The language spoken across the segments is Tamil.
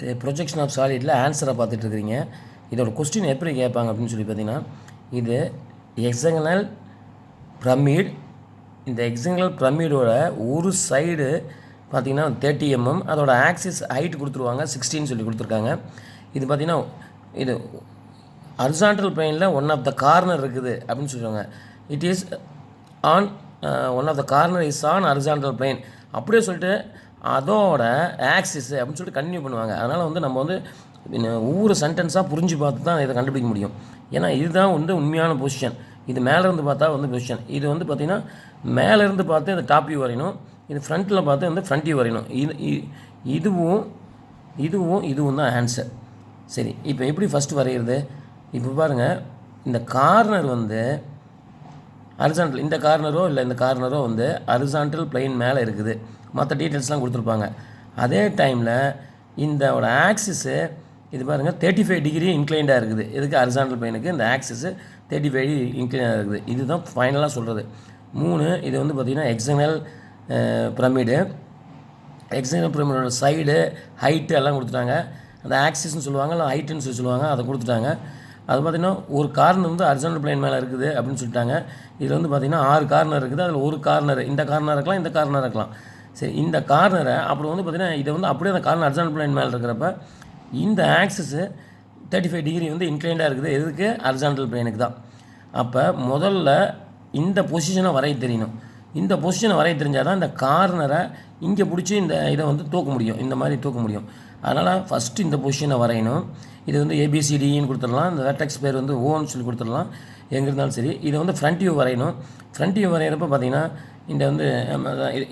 இது ப்ரொஜெக்ஷன் ஆஃப் சாலிடில் ஆன்சரை பார்த்துட்டு இருக்கிறீங்க. இதோட கொஸ்டின் எப்படி கேட்பாங்க அப்படின்னு சொல்லி பார்த்தீங்கன்னா, இது ஹெக்ஸாகனல் பிரமிட். இந்த ஹெக்ஸாகனல் பிரமிடோட ஒரு சைடு பார்த்திங்கன்னா 30 mm, அதோட ஆக்சிஸ் ஹைட் கொடுத்துருவாங்க 16 சொல்லி கொடுத்துருக்காங்க. இது பார்த்திங்கன்னா இது ஹரிசாண்டல் பிளேனில் ஒன் ஆஃப் த கார்னர் இருக்குது அப்படின்னு சொல்லுவாங்க. It is on one of the corner is on horizontal plane அப்படியே சொல்லிட்டு அதோட ஆக்சிஸ் அப்படின்னு சொல்லிட்டு கன்டினியூ பண்ணுவாங்க. அதனால் வந்து நம்ம வந்து ஒவ்வொரு சென்டென்ஸாக புரிஞ்சு பார்த்து தான் இதை கண்டுபிடிக்க முடியும். ஏன்னா இதுதான் வந்து உண்மையான பொசிஷன். இது மேலேருந்து பார்த்தா வந்து பொசிஷன். இது வந்து பார்த்திங்கன்னா மேலேருந்து பார்த்து இந்த டாப் வியூ வரையணும், இது ஃப்ரண்ட்டில் பார்த்து வந்து ஃப்ரண்ட் வியூ வரையணும். இதுவும் தான் ஆன்சர். சரி, இப்போ எப்படி ஃபஸ்ட்டு வரைகிறது? இப்போ பாருங்கள், இந்த கார்னர் வந்து ஹரிசாண்டல், இந்த கார்னரோ இல்லை இந்த கார்னரோ வந்து ஹரிசாண்டல் பிளேன் மேலே இருக்குது. மற்ற டீட்டெயில்ஸ்லாம் கொடுத்துருப்பாங்க. அதே டைமில் இந்தோட ஆக்சிஸு இது பாருங்கள் 35 டிகிரி இன்க்ளைண்டாக இருக்குது. இதுக்கு ஹரிசாண்டல் பிளேனுக்கு இந்த ஆக்சிஸு 35 இன்க்ளைண்டாக இருக்குது. இதுதான் ஃபைனலாக சொல்கிறது. 3 இது வந்து பார்த்திங்கன்னா ஹெக்ஸாகனல் பிரமிடு. ஹெக்ஸாகனல் பிரமிடோட சைடு ஹைட்டு எல்லாம் கொடுத்துட்டாங்க. அந்த ஆக்சிஸ்னு சொல்லுவாங்க, இல்லை ஹைட்டுன்னு சொல்லுவாங்க, அதை கொடுத்துட்டாங்க. அது பார்த்திங்கன்னா ஒரு கார்னர் வந்து ஹரிசாண்டல் பிளேன் மேலே இருக்குது அப்படின்னு சொல்லிட்டாங்க. இதில் வந்து பார்த்திங்கன்னா 6 கார்னர் இருக்குது. அதில் ஒரு கார்னர் இந்த கார்னர் இருக்கலாம், இந்த கார்னர் இருக்கலாம். சரி, இந்த கார்னரை அப்புறம் வந்து பார்த்திங்கன்னா இதை வந்து அப்படியே அந்த கார்னர் ஹரிசாண்டல் பிளேன் மேலே இருக்கிறப்ப இந்த ஆக்சிஸு 35 டிகிரி வந்து இன்க்ளைண்டாக இருக்குது. எதுக்கு? ஹரிசாண்டல் பிளேனுக்கு தான். அப்போ முதல்ல இந்த பொசிஷனை வரைய தெரியணும். இந்த பொசிஷனை வரைய தெரிஞ்சால் தான் இந்த கார்னரை இங்கே பிடிச்சி இந்த இதை வந்து தூக்க முடியும், இந்த மாதிரி தூக்க முடியும். அதனால் ஃபஸ்ட்டு இந்த பொசிஷனை வரையணும். இது வந்து ABCDன்னு கொடுத்துடலாம். இந்த வெர்டெக்ஸ் பேர் வந்து ஓன்னு சொல்லி கொடுத்துடலாம். எங்கே இருந்தாலும் சரி, இதை வந்து ஃப்ரண்ட் வியூ வரையணும். ஃப்ரண்ட் வியூ வரைகிறப்ப பார்த்திங்கன்னா இந்த வந்து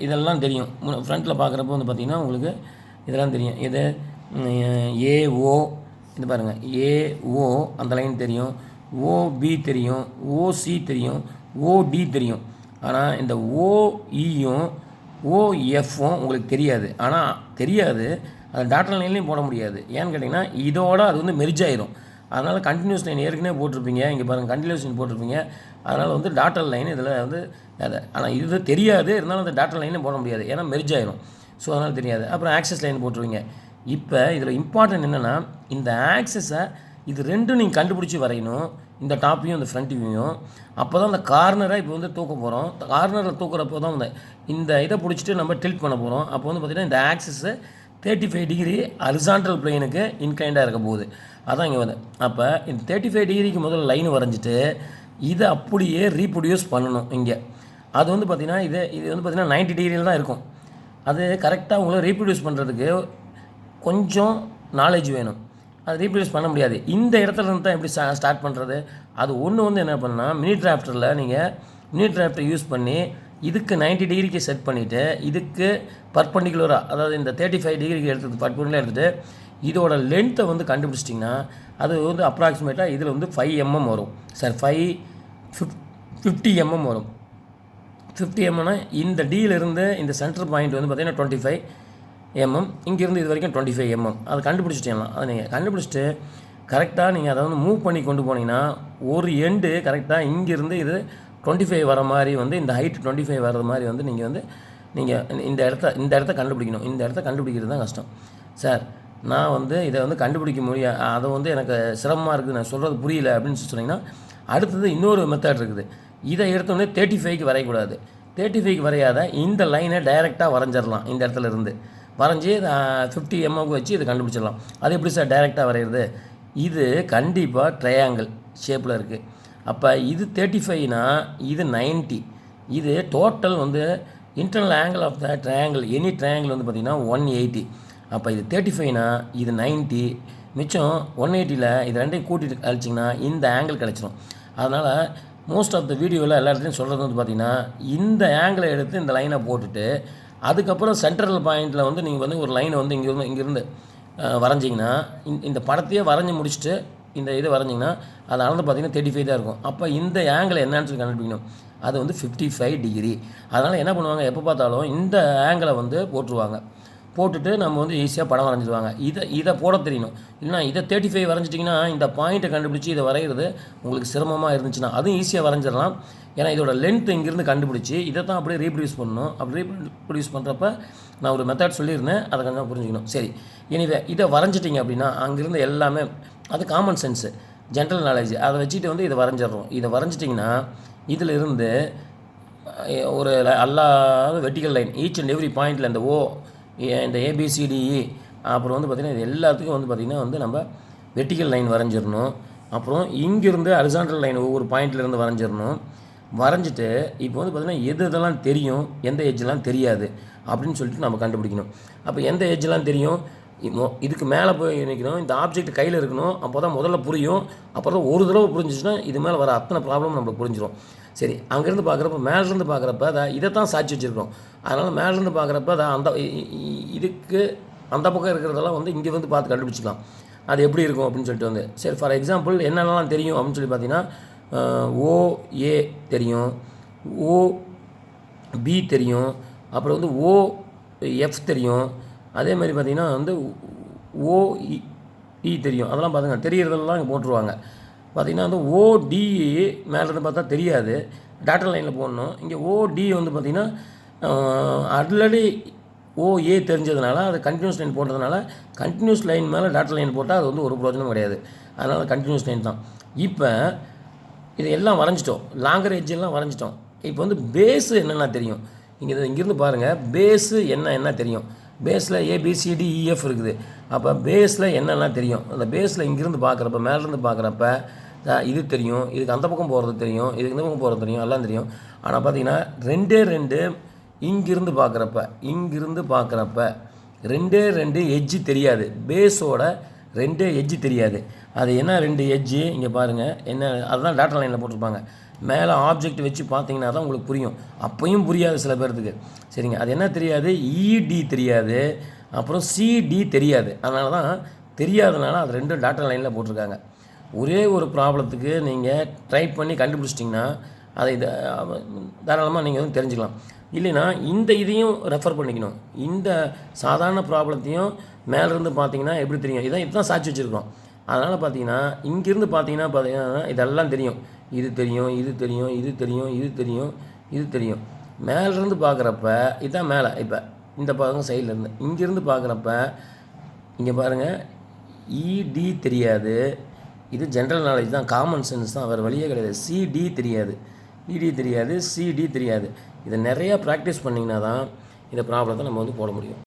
இதெல்லாம் தெரியும். ஃப்ரண்ட்டில் பார்க்குறப்ப வந்து பார்த்திங்கன்னா உங்களுக்கு இதெல்லாம் தெரியும். இது AO, இது பாருங்கள், AO அந்த லைன் தெரியும், OB தெரியும், OC தெரியும், OD தெரியும். ஆனால் இந்த OEயும் OFும் உங்களுக்கு தெரியாது. ஆனால் தெரியாது, அது டாட்டர் லைன்லேயும் போட முடியாது. ஏன்னு கேட்டிங்கன்னா இதோட அது வந்து மெர்ஜ் ஆயிரும். அதனால் கண்டினியூஸ் லைன் ஏற்கனவே போட்டிருப்பீங்க, இங்கே பாருங்கள் கண்டினியூஸ் லைன் போட்டிருப்பீங்க. அதனால் வந்து டாட்டர் லைன் இதில் வந்து அதை, ஆனால் இது தெரியாது, இருந்தாலும் அந்த டாட்டர் லைன்லையும் போட முடியாது, ஏன்னா மெர்ஜ் ஆயிரும். ஸோ அதனால் தெரியாது. அப்புறம் ஆக்சஸ் லைன் போட்டுருவீங்க. இப்போ இதில் இம்பார்ட்டன்ட் என்னென்னா, இந்த ஆக்சஸை இது ரெண்டும் நீங்கள் கண்டுபிடிச்சி வரையணும், இந்த டாப்பையும் இந்த ஃப்ரண்ட் வியூயும். அப்போ தான் அந்த கார்னரை இப்போ வந்து தூக்க போகிறோம். கார்னரில் தூக்குறப்போ தான் இந்த இதை பிடிச்சிட்டு நம்ம டில்ட் பண்ண போகிறோம். அப்போ வந்து பார்த்திங்கன்னா இந்த ஆக்சஸு 35 டிகிரி ஹரிசாண்டல் பிளேனுக்கு இன்க்ளைண்டாக இருக்க போகுது. அதான் இங்கே வந்து அப்போ இந்த 35 டிகிரிக்கு முதல்ல லைன் வரைஞ்சிட்டு இதை அப்படியே ரீப்ரொடியூஸ் பண்ணணும். இங்கே அது வந்து பார்த்திங்கன்னா இது வந்து பார்த்திங்கன்னா 90 டிகிரியில் தான் இருக்கும். அது கரெக்டாக உங்களை ரீப்ரொடியூஸ் பண்ணுறதுக்கு கொஞ்சம் நாலேஜ் வேணும். அது ரீப்ரொடியூஸ் பண்ண முடியாது. இந்த இடத்துல இருந்து தான் எப்படி ஸ்டார்ட் பண்ணுறது? அது ஒன்று வந்து என்ன பண்ணால், மினி டிராஃப்டரில் நீங்கள் மினி டிராஃப்டர் யூஸ் பண்ணி இதுக்கு 90 டிகிரிக்கு செட் பண்ணிவிட்டு இதுக்கு பர்பண்டிகுலராக, அதாவது இந்த 35 டிகிரிக்கு எடுத்துகிட்டு பர்பண்டிகுலராக எடுத்துகிட்டு இதோட லென்த்தை வந்து கண்டுபிடிச்சிட்டிங்கன்னா அது வந்து அப்ராக்சிமேட்டாக இதில் வந்து 5 mm வரும். சார் 50 mm வரும். 50 mmனா இந்த டீலிருந்து இந்த சென்டர் பாயிண்ட் வந்து பார்த்திங்கன்னா 25 mm, இங்கேருந்து இது வரைக்கும் 25 mm. அதை கண்டுபிடிச்சிட்டீங்களா? அதை நீங்கள் கண்டுபிடிச்சிட்டு கரெக்டாக நீங்கள் அதை வந்து மூவ் பண்ணி கொண்டு போனீங்கன்னா ஒரு எண்டு கரெக்டாக இங்கேருந்து இது 25 வர மாதிரி வந்து இந்த ஹைட் 25 வர்ற மாதிரி வந்து நீங்கள் இந்த இடத்த கண்டுபிடிக்கணும். இந்த இடத்த கண்டுபிடிக்கிறது தான் கஷ்டம். சார் நான் வந்து இதை வந்து கண்டுபிடிக்க முடியாது, அதை வந்து எனக்கு சிரமமாக இருக்குது, நான் சொல்கிறது புரியல அப்படின்னு சொன்னீங்கன்னா அடுத்தது இன்னொரு மெத்தட் இருக்குது. இதை எடுத்தோடனே 35க்கு வரையக்கூடாது. 35க்கு வரையாத இந்த லைனை டைரெக்டாக வரைஞ்சிடலாம். இந்த இடத்துல இருந்து வரைஞ்சி 50 mmக்கு வச்சு இதை கண்டுபிடிச்சிடலாம். அது எப்படி சார் டைரெக்டாக வரைகிறது? இது கண்டிப்பாக ட்ரையாங்கிள் ஷேப்பில் இருக்குது. அப்போ இது 35னா இது 90. இது டோட்டல் வந்து internal angle of the triangle, any triangle வந்து பார்த்திங்கன்னா 180. அப்போ இது 35னா இது 90, மிச்சம் 180ல் இது ரெண்டையும் கூட்டிட்டு கழிச்சிங்கன்னா இந்த ஆங்கிள் கிடச்சிரும். அதனால் மோஸ்ட் ஆஃப் த வீடியோவில் எல்லா இடத்துலையும் சொல்கிறது வந்து பார்த்திங்கன்னா இந்த ஆங்கிளை எடுத்து இந்த லைனை போட்டுட்டு அதுக்கப்புறம் சென்ட்ரல் பாயிண்டில் வந்து நீங்கள் வந்து ஒரு லைனை வந்து இங்கேருந்து வரைஞ்சிங்கன்னா இந்த படத்தையே வரைஞ்சி முடிச்சுட்டு இந்த இது வரைஞ்சிங்கன்னா அது அளந்து பார்த்திங்கன்னா 35 தான் இருக்கும். அப்போ இந்த ஆங்கிள் என்னன்னு சொல்லி கண்டுபிடிக்கணும். அது வந்து 55 டிகிரி. அதனால் என்ன பண்ணுவாங்க, எப்போ பார்த்தாலும் இந்த ஆங்கிளை வந்து போட்டுருவாங்க. போட்டுட்டு நம்ம வந்து ஈஸியாக படம் வரைஞ்சிடுவாங்க. இதை போட தெரியணும். இல்லைனா இதை 35 வரைஞ்சிட்டிங்கன்னா இந்த பாயிண்ட்டை கண்டுபிடிச்சி இதை வரைகிறது உங்களுக்கு சிரமமாக இருந்துச்சுன்னா அதுவும் ஈஸியாக வரைஞ்சிடலாம். ஏன்னா இதோட லென்த் இங்கேருந்து கண்டுபிடிச்சி இதை தான் அப்படியே ரீப்ரொடியூஸ் பண்ணணும். அப்படி ரீப்ரொடியூஸ் பண்ணுறப்ப நான் ஒரு மெத்தட் சொல்லியிருந்தேன், அதை கொஞ்சம் புரிஞ்சுக்கணும். சரி, எனிவே இதை வரைஞ்சிட்டிங்க அப்படின்னா அங்கேருந்து எல்லாமே அது காமன் சென்ஸு, ஜென்ரல் நாலேஜ். அதை வச்சுட்டு வந்து இதை வரைஞ்சிட்றோம். இதை வரைஞ்சிட்டிங்கன்னா இதில் இருந்து ஒரு அல்லாத vertical line each and every பாயிண்டில் இந்த ஓ, இந்த ஏபிசிடிஇ, அப்புறம் வந்து பார்த்திங்கன்னா இது எல்லாத்துக்கும் வந்து பார்த்திங்கன்னா வந்து நம்ம வெர்டிக்கல் லைன் வரைஞ்சிடணும். அப்புறம் இங்கேருந்து ஹரிசாண்டல் லைன் ஒவ்வொரு பாயிண்ட்லேருந்து வரைஞ்சிடணும். வரைஞ்சிட்டு இப்போ வந்து பார்த்திங்கன்னா எது இதெல்லாம் தெரியும், எந்த எட்ஜெலாம் தெரியாது அப்படின்னு சொல்லிட்டு நம்ம கண்டுபிடிக்கணும். அப்போ எந்த எட்ஜெலாம் தெரியும், இதுக்கு மேலே போய் நிற்கணும், இந்த ஆப்ஜெக்ட் கையில் இருக்கணும், அப்போ தான் முதல்ல புரியும். அப்புறம் தான் ஒரு தடவை புரிஞ்சிச்சுன்னா இது மேலே வர அத்தனை ப்ராப்ளம் நம்மளுக்கு புரிஞ்சிடும். சரி, அங்கேருந்து பார்க்குறப்ப மேலேருந்து பார்க்குறப்ப அதை இதை தான் சாட்சி வச்சுருக்கோம். அதனால் மேலேருந்து பார்க்குறப்ப அதை அந்த இதுக்கு அந்த பக்கம் இருக்கிறதெல்லாம் வந்து இங்கே வந்து பார்த்து கண்டுபிடிச்சிக்கலாம் அது எப்படி இருக்கும் அப்படின்னு சொல்லிட்டு வந்து. சரி, ஃபார் எக்ஸாம்பிள் என்னென்னலாம் தெரியும் அப்படின்னு சொல்லி பார்த்தீங்கன்னா ஓஏ தெரியும், ஓபி தெரியும், அப்புறம் வந்து ஓஎஃப் தெரியும், அதே மாதிரி பார்த்திங்கன்னா வந்து ஓஇ தெரியும். அதெல்லாம் பார்த்துங்க தெரியறதெல்லாம் இங்கே போட்டுருவாங்க. பார்த்திங்கன்னா வந்து ஓடி மேலேருந்து பார்த்தா தெரியாது, டாட்டா லைனில் போடணும். இங்கே ஓடி வந்து பார்த்திங்கன்னா ஆல்ரெடி ஓஏ தெரிஞ்சதுனால அது கண்டினியூஸ் லைன் போட்டதுனால கண்டினியூஸ் லைன் மேலே டாட்டா லைன் போட்டால் அது வந்து ஒரு பிரோஜனம் கிடையாது. அதனால் கண்டினியூஸ் லைன் தான். இப்போ இது எல்லாம் வரைஞ்சிட்டோம், லாங்கர் எட்ஜெல்லாம் வரைஞ்சிட்டோம். இப்போ வந்து பேஸு என்னென்ன தெரியும், இங்கேருந்து பாருங்கள், பேஸு என்ன தெரியும். பேஸில் ஏபிசிடிஇஎஃப் இருக்குது. அப்போ பேஸில் என்னெல்லாம் தெரியும், அந்த பேஸில் இங்கேருந்து பார்க்குறப்ப மேலேருந்து பார்க்குறப்ப இது தெரியும், இதுக்கு அந்த பக்கம் போகிறது தெரியும், இதுக்கு இந்த பக்கம் போகிறது தெரியும், எல்லாம் தெரியும். ஆனால் பார்த்திங்கன்னா ரெண்டு இங்கிருந்து பார்க்குறப்ப ரெண்டு எட்ஜு தெரியாது, பேஸோட 2 எட்ஜு தெரியாது. அது என்ன 2 எட்ஜு இங்கே பாருங்கள், என்ன அதுதான் டாட்டா லைனில் போட்டிருப்பாங்க. மேலே ஆப்ஜெக்ட் வச்சு பார்த்தீங்கன்னா தான் உங்களுக்கு புரியும், அப்பையும் புரியாது சில பேர்த்துக்கு. சரிங்க, அது என்ன தெரியாது, இடி தெரியாது, அப்புறம் சிடி தெரியாது. அதனால தான் தெரியாதனால அது 2 டாட்டா லைனில் போட்டிருக்காங்க. ஒரே ஒரு ப்ராப்ளத்துக்கு நீங்கள் ட்ரை பண்ணி கண்டுபிடிச்சிட்டிங்கன்னா அதை தாராளமாக நீங்கள் வந்து தெரிஞ்சுக்கலாம். இல்லைன்னா இந்த இதையும் ரெஃபர் பண்ணிக்கணும். இந்த சாதாரண ப்ராப்ளத்தையும் மேலேருந்து பார்த்தீங்கன்னா எப்படி தெரியும், இதுதான் சாட்சி வச்சுருக்கோம். அதனால் பார்த்தீங்கன்னா இங்கேருந்து பார்த்தீங்கன்னா இதெல்லாம் தெரியும், இது தெரியும், இது தெரியும், இது தெரியும், இது தெரியும், இது தெரியும். மேலேருந்து பார்க்குறப்ப இதுதான் மேலே. இப்போ இந்த பாருங்க சைட்லேருந்து இங்கேருந்து பார்க்குறப்ப இங்கே பாருங்கள், இடி தெரியாது, இது ஜென்ரல் நாலேஜ் தான், காமன் சென்ஸ் தான், வேறு வழியே கிடையாது. சிடி தெரியாது, இடி தெரியாது, சிடி தெரியாது. இதை நிறையா ப்ராக்டிஸ் பண்ணிங்கன்னா தான் இந்த ப்ராப்ளத்தை நம்ம வந்து போட முடியும்.